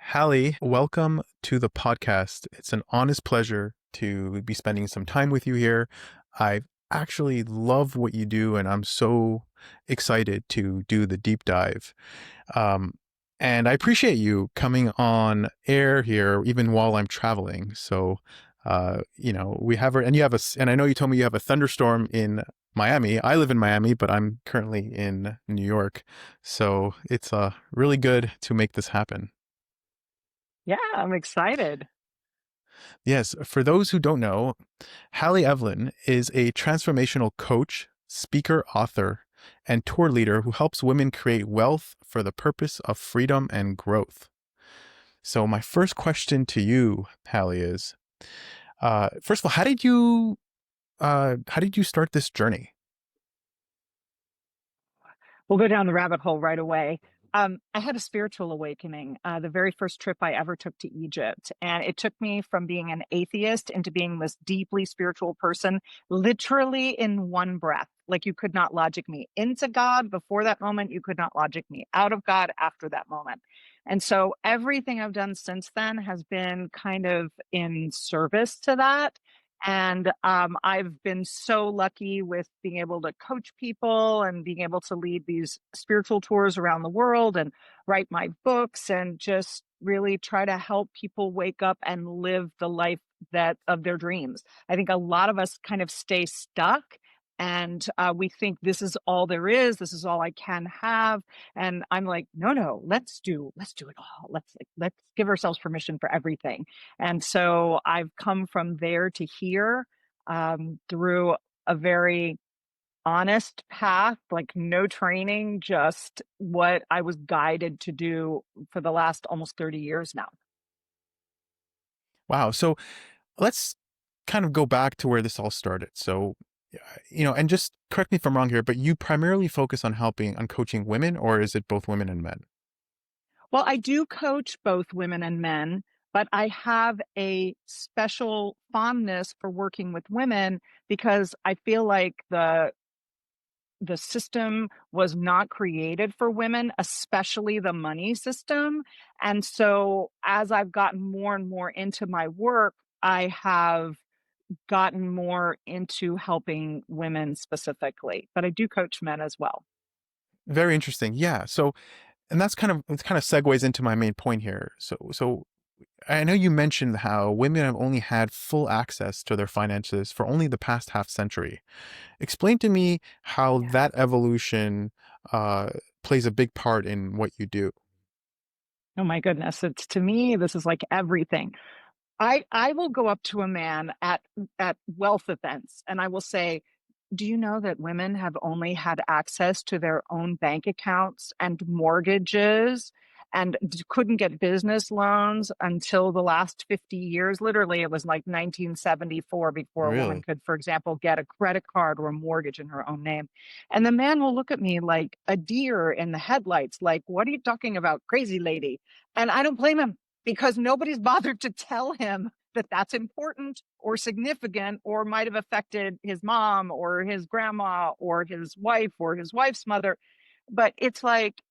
Halle, welcome to the podcast. It's an honest pleasure to be spending some time with you here. I actually love what you do, and I'm so excited to do the deep dive. Um, and I appreciate you coming on air here, even while I'm traveling. So, we have, and you have and I know you told me you have a thunderstorm in Miami. I live in Miami, but I'm currently in New York. So it's really good to make this happen. Yeah, I'm excited. Yes, for those who don't know, Halle Eavelyn is a transformational coach, speaker, author, and tour leader who helps women create wealth for the purpose of freedom and growth. So, my first question to you, Halle, is first of all, how did you start this journey? We'll go down the rabbit hole right away. I had a spiritual awakening the very first trip I ever took to Egypt. And it took me from being an atheist into being this deeply spiritual person, literally in one breath. Like you could not logic me into God before that moment. You could not logic me out of God after that moment. And so everything I've done since then has been kind of in service to that. And I've been so lucky with being able to coach people and being able to lead these spiritual tours around the world and write my books and just really try to help people wake up and live the life that of their dreams. I think a lot of us kind of stay stuck and we think this is all there is. This is all I can have. And I'm like, no, no, let's do it all. Let's give ourselves permission for everything. And so I've come from there to here through a very honest path, like no training, just what I was guided to do for the last almost 30 years now. Wow. So, let's kind of go back to where this all started. So, and just correct me if I'm wrong here, but you primarily focus on on coaching women, or is it both women and men? Well, I do coach both women and men, but I have a special fondness for working with women because I feel like the system was not created for women, especially the money system. And so as I've gotten more and more into my work, I have gotten more into helping women specifically, but I do coach men as well. Very interesting. Yeah. So, and it kind of segues into my main point here. So I know you mentioned how women have only had full access to their finances for only the past half century. Explain to me how Yeah. that evolution uh, plays a big part in what you do. Oh my goodness. It's to me, this is like everything. I will go up to a man at wealth events and I will say, "Do you know that women have only had access to their own bank accounts and mortgages and couldn't get business loans until the last 50 years?" Literally, it was like 1974 before a woman Really? could, for example, get a credit card or a mortgage in her own name. And the man will look at me like a deer in the headlights, like, "What are you talking about, crazy lady?" And I don't blame him because nobody's bothered to tell him that that's important or significant or might have affected his mom or his grandma or his wife's mother. But it's like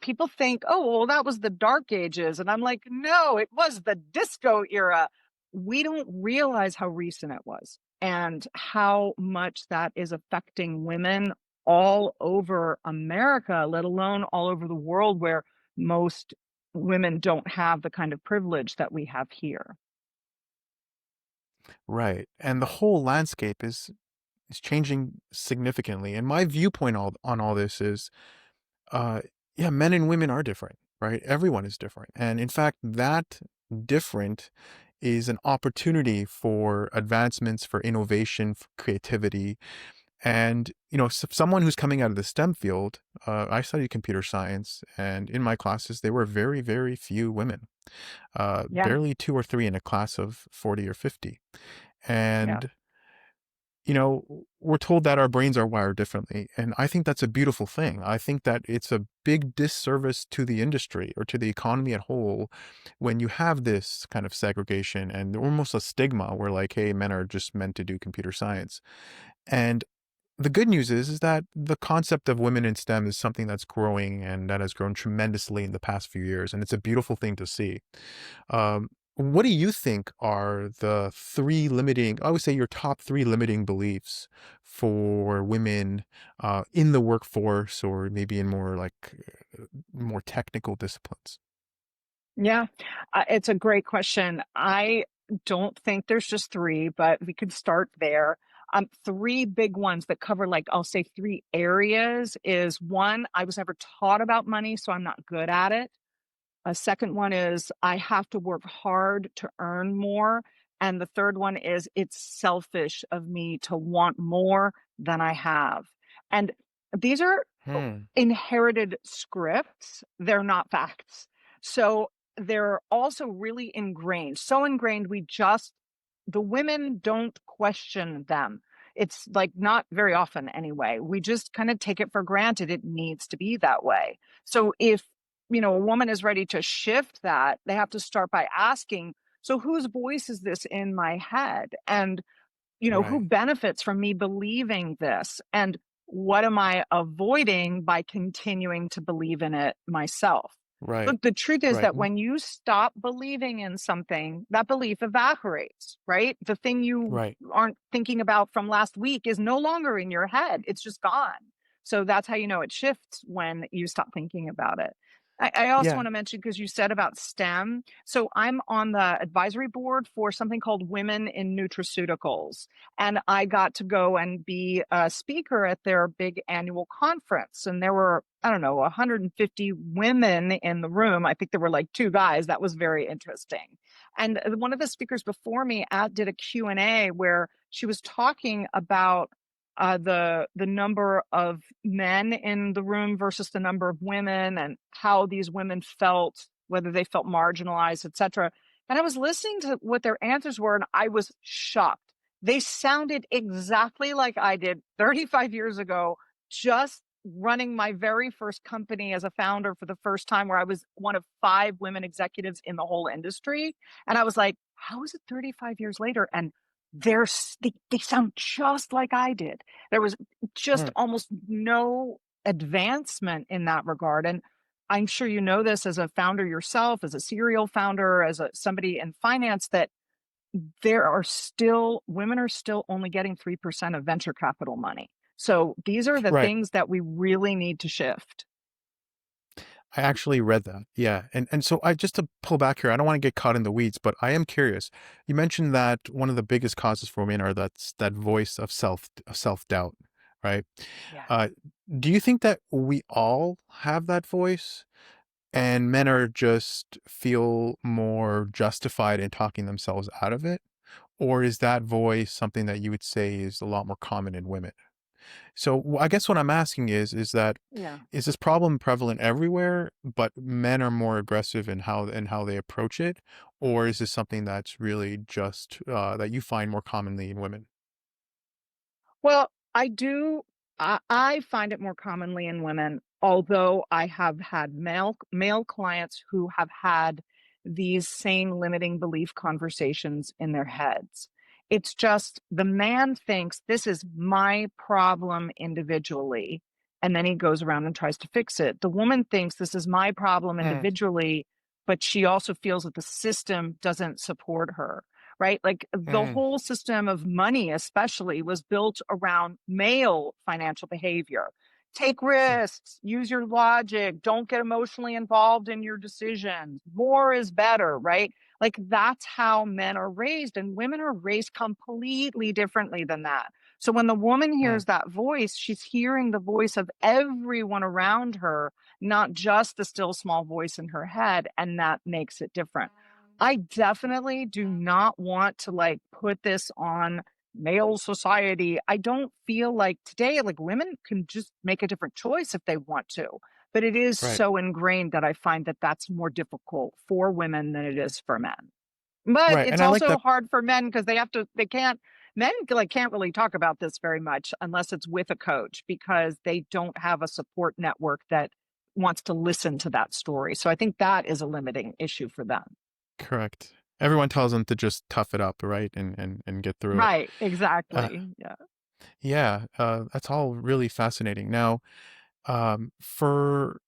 people think, oh, well, that was the dark ages. And I'm like, no, it was the disco era. We don't realize how recent it was and how much that is affecting women all over America, let alone all over the world where most women don't have the kind of privilege that we have here. Right. And the whole landscape is changing significantly. And my viewpoint on all this is, uh, yeah, men and women are different, right? Everyone is different. And in fact, that different is an opportunity for advancements, for innovation, for creativity. And, someone who's coming out of the STEM field, I studied computer science, and in my classes, there were very, very few women, Yeah. barely two or three in a class of 40 or 50. Yeah. And, we're told that our brains are wired differently. And I think that's a beautiful thing. I think that it's a big disservice to the industry or to the economy at whole when you have this kind of segregation and almost a stigma where, like, hey, men are just meant to do computer science. And the good news is that the concept of women in STEM is something that's growing and that has grown tremendously in the past few years, and it's a beautiful thing to see. What do you think are the three limiting, I would say your top three limiting beliefs for women in the workforce or maybe in more like more technical disciplines? Yeah, it's a great question. I don't think there's just three, but we could start there. Three big ones that cover, like, I'll say three areas is one, I was never taught about money, so I'm not good at it. A second one is I have to work hard to earn more. And the third one is it's selfish of me to want more than I have. And these are Hmm. inherited scripts, they're not facts. So they're also really ingrained. So ingrained, the women don't question them. It's like not very often anyway. We just kind of take it for granted. It needs to be that way. So if, a woman is ready to shift that, they have to start by asking, so whose voice is this in my head? And who Right. benefits from me believing this? And what am I avoiding by continuing to believe in it myself? Right. Look, the truth is Right. that when you stop believing in something, that belief evaporates, right? The thing you Right. aren't thinking about from last week is no longer in your head, it's just gone. So that's how you know it shifts when you stop thinking about it. I also Yeah. want to mention, because you said about STEM. So I'm on the advisory board for something called Women in Nutraceuticals. And I got to go and be a speaker at their big annual conference. And there were, I don't know, 150 women in the room. I think there were like two guys. That was very interesting. And one of the speakers before me did a Q&A where she was talking about the number of men in the room versus the number of women, and how these women felt, whether they felt marginalized, etc. And I was listening to what their answers were, and I was shocked. They sounded exactly like I did 35 years ago, just running my very first company as a founder for the first time, where I was one of five women executives in the whole industry. And I was like, how is it 35 years later? And they sound just like I did. There was just Hmm. almost no advancement in that regard. And I'm sure you know this as a founder yourself, as a serial founder, as somebody in finance, that women are still only getting 3% of venture capital money. So these are the Right. things that we really need to shift. I actually read that. Yeah. And so I just to pull back here, I don't want to get caught in the weeds, but I am curious. You mentioned that one of the biggest causes for women are that voice of self-doubt, right? Yeah. Uh do you think that we all have that voice and men are just feel more justified in talking themselves out of it? Or is that voice something that you would say is a lot more common in women? So I guess what I'm asking is that Yeah. is this problem prevalent everywhere, but men are more aggressive in how they approach it, or is this something that's really just that you find more commonly in women? Well, I find it more commonly in women, although I have had male clients who have had these same limiting belief conversations in their heads. It's just the man thinks this is my problem individually, and then he goes around and tries to fix it. The woman thinks this is my problem Mm, individually, but she also feels that the system doesn't support her, right? Like the mm, whole system of money, especially, was built around male financial behavior. Take mm, risks, use your logic, don't get emotionally involved in your decisions. More is better, right? Like that's how men are raised, and women are raised completely differently than that. So when the woman mm. hears that voice, she's hearing the voice of everyone around her, not just the still small voice in her head, and that makes it different. I definitely do not want to like put this on male society. I don't feel like today, like women can just make a different choice if they want to. But it is Right, so ingrained that I find that that's more difficult for women than it is for men. But right, it's and I like also that. hard for men because they can't, men like can't really talk about this very much unless it's with a coach, because they don't have a support network that wants to listen to that story. So I think that is a limiting issue for them. Correct. Everyone tells them to just tough it up, right, and get through it. Right, Uh, exactly, yeah. Yeah, that's all really fascinating. Now, for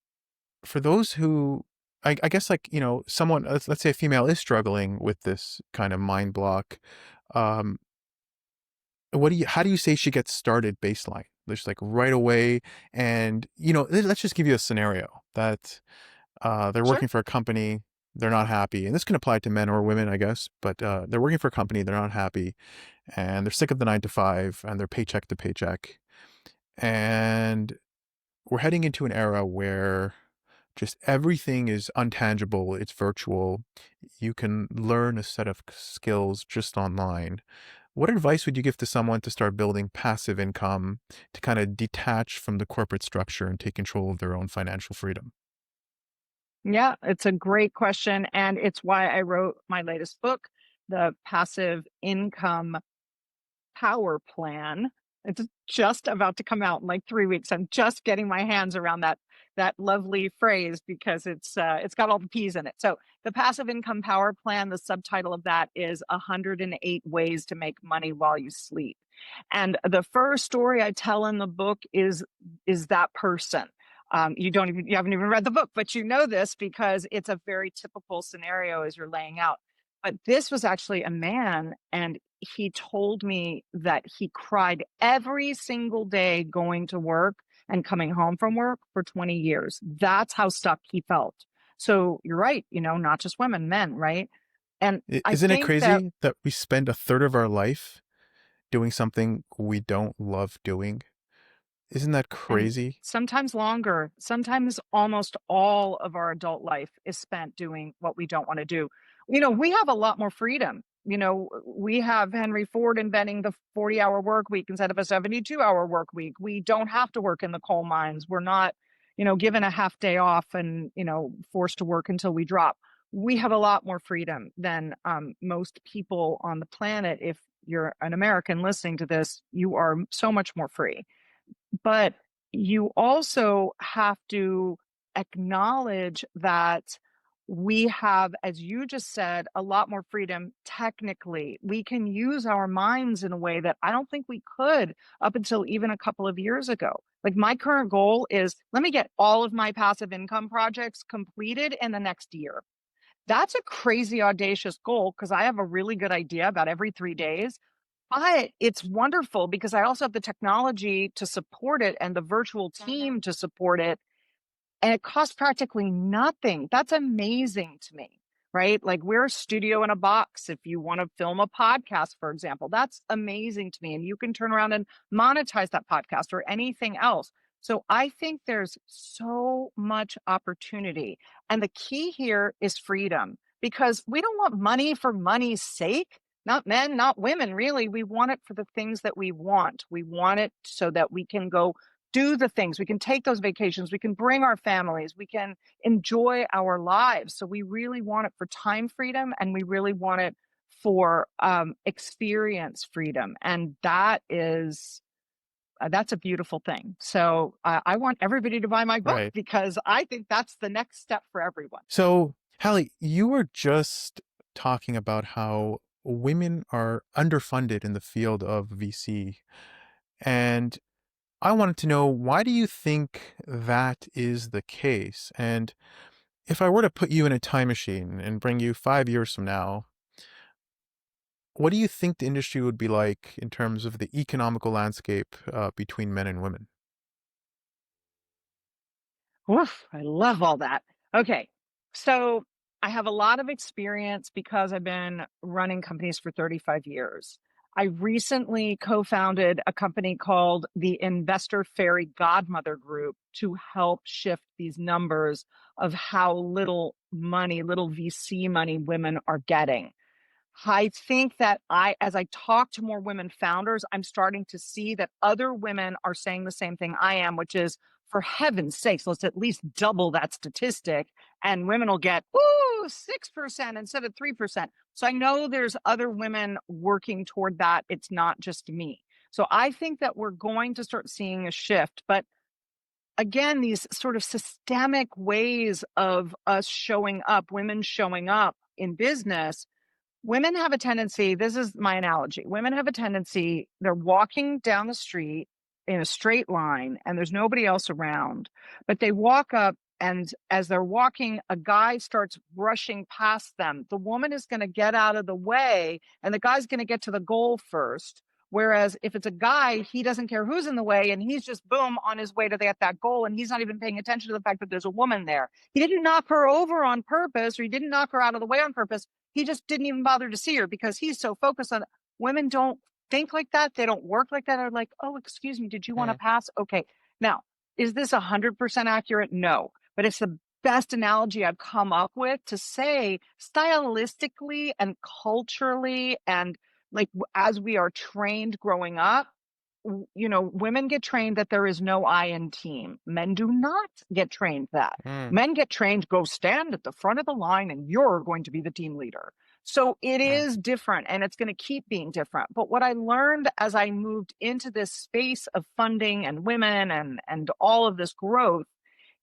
those who, I guess, like, someone, let's say a female is struggling with this kind of mind block. Um, how do you say she gets started baseline? Just like right away, and let's just give you a scenario that they're Sure. working for a company, they're not happy, and this can apply to men or women, I guess. But they're working for a company, they're not happy, and they're sick of the 9 to 5, and they're paycheck to paycheck, and we're heading into an era where just everything is untangible, it's virtual. You can learn a set of skills just online. What advice would you give to someone to start building passive income, to kind of detach from the corporate structure and take control of their own financial freedom? Yeah, it's a great question. And it's why I wrote my latest book, The Passive Income Power Plan. It's just about to come out in like 3 weeks. I'm just getting my hands around that lovely phrase because it's got all the P's in it. So the passive income power plan, the subtitle of that is 108 ways to make money while you sleep. And the first story I tell in the book is that person. You haven't even read the book, but you know this because it's a very typical scenario as you're laying out. But this was actually a man, and he told me that he cried every single day going to work and coming home from work for 20 years. That's how stuck he felt. So you're right, not just women, men, right? And I Isn't it think that, crazy that we spend a third of our life doing something we don't love doing? Isn't that and crazy? sometimes longer, sometimes almost all of our adult life is spent doing what we don't want to do. We have a lot more freedom. We have Henry Ford inventing the 40-hour work week instead of a 72-hour work week. We don't have to work in the coal mines. We're not, given a half day off and, forced to work until we drop. We have a lot more freedom than most people on the planet. If you're an American listening to this, you are so much more free. But you also have to acknowledge that we have, as you just said, a lot more freedom technically. We can use our minds in a way that I don't think we could up until even a couple of years ago. Like my current goal is let me get all of my passive income projects completed in the next year. That's a crazy audacious goal because I have a really good idea about every 3 days. But it's wonderful because I also have the technology to support it and the virtual team to support it, and it costs practically nothing. That's amazing to me, right? Like we're a studio in a box. If you want to film a podcast, for example, that's amazing to me. And you can turn around and monetize that podcast or anything else. So I think there's so much opportunity. And the key here is freedom because we don't want money for money's sake. Not men, not women, really. We want it for the things that we want. We want it so that we can go do the things. We can take those vacations. We can bring our families. We can enjoy our lives. So we really want it for time freedom and we really want it for experience freedom. And that's a beautiful thing. So I want everybody to buy my book Right. because I think that's the next step for everyone. So, Hallie, you were just talking about how women are underfunded in the field of VC. And I wanted to know, why do you think that is the case? And if I were to put you in a time machine and bring you 5 years from now, what do you think the industry would be like in terms of the economical landscape between men and women? Oof, I love all that. Okay. So I have a lot of experience because I've been running companies for 35 years. I recently co founded a company called the Investor Fairy Godmother Group to help shift these numbers of how little money, little VC money women are getting. I think that as I talk to more women founders, I'm starting to see that other women are saying the same thing I am, which is, for heaven's sakes, let's at least double that statistic, and women will get 6% instead of 3%. So I know there's other women working toward that. It's not just me. So I think that we're going to start seeing a shift. But again, these sort of systemic ways of us showing up, women showing up in business, Women have a tendency, this is my analogy. Women have a tendency, they're walking down the street in a straight line and there's nobody else around, but they walk up and as they're walking, a guy starts rushing past them. The woman is going to get out of the way and the guy's going to get to the goal first. Whereas if it's a guy, he doesn't care who's in the way and he's just boom on his way to get that goal and he's not even paying attention to the fact that there's a woman there. He didn't knock her over on purpose or he didn't knock her out of the way on purpose. He just didn't even bother to see her because he's so focused on it. Women don't think like that. They don't work like that. They're like, oh, excuse me, did you want to Mm, pass? Okay. Now, is this 100% accurate? No, but it's the best analogy I've come up with to say stylistically and culturally and like as we are trained growing up, women get trained that there is no I in team. Men do not get trained that. mm, Men get trained, go stand at the front of the line and you're going to be the team leader. So it mm, is different and it's going to keep being different. But what I learned as I moved into this space of funding and women and all of this growth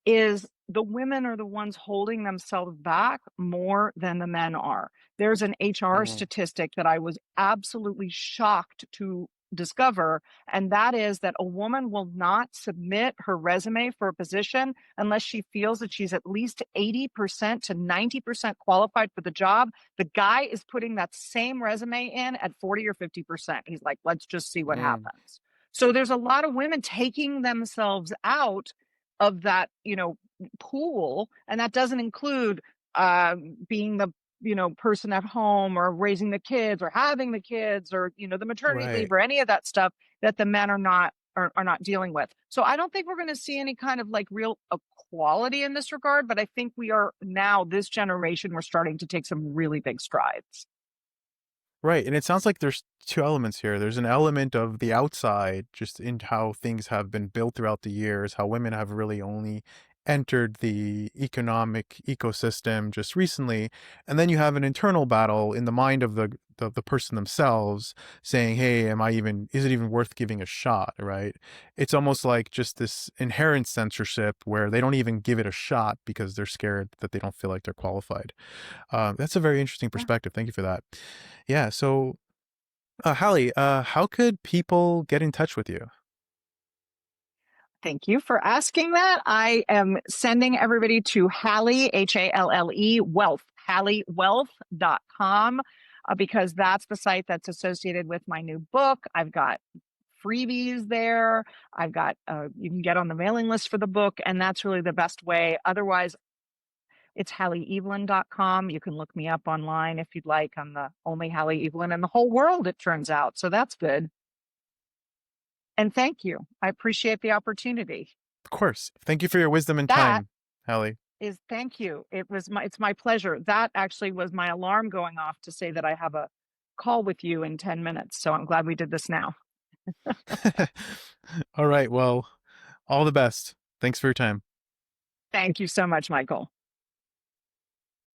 is the women are the ones holding themselves back more than the men are. There's an HR mm, statistic that I was absolutely shocked to discover, and that is that a woman will not submit her resume for a position unless she feels that she's at least 80% to 90% qualified for the job. The guy is putting that same resume in at 40 or 50%. He's like, let's just see what mm. happens. So there's a lot of women taking themselves out of that, pool. And that doesn't include being the, person at home or raising the kids or having the kids or, the maternity Right. leave or any of that stuff that the men are not dealing with. So I don't think we're going to see any kind of like real equality in this regard, but I think we are now, this generation, we're starting to take some really big strides. Right, and it sounds like there's 2 elements here. There's an element of the outside, just in how things have been built throughout the years, how women have really only entered the economic ecosystem just recently, and then you have an internal battle in the mind of the person themselves saying, "Hey, is it even worth giving a shot?" Right? It's almost like just this inherent censorship where they don't even give it a shot because they're scared that they don't feel like they're qualified. That's a very interesting Yeah. perspective. Thank you for that. Yeah. So, Hallie, how could people get in touch with you? Thank you for asking that. I am sending everybody to Halle, Halle, Wealth, HalleWealth.com, because that's the site that's associated with my new book. I've got freebies there. I've got, you can get on the mailing list for the book, and that's really the best way. Otherwise, it's HalleEavelyn.com. You can look me up online if you'd like. I'm the only Halle Eavelyn in the whole world, it turns out. So that's good. And thank you. I appreciate the opportunity. Of course. Thank you for your wisdom and That time, Hallie. is thank you. It's my pleasure. That actually was my alarm going off to say that I have a call with you in 10 minutes. So I'm glad we did this now. All right. Well, all the best. Thanks for your time. Thank you so much, Michael.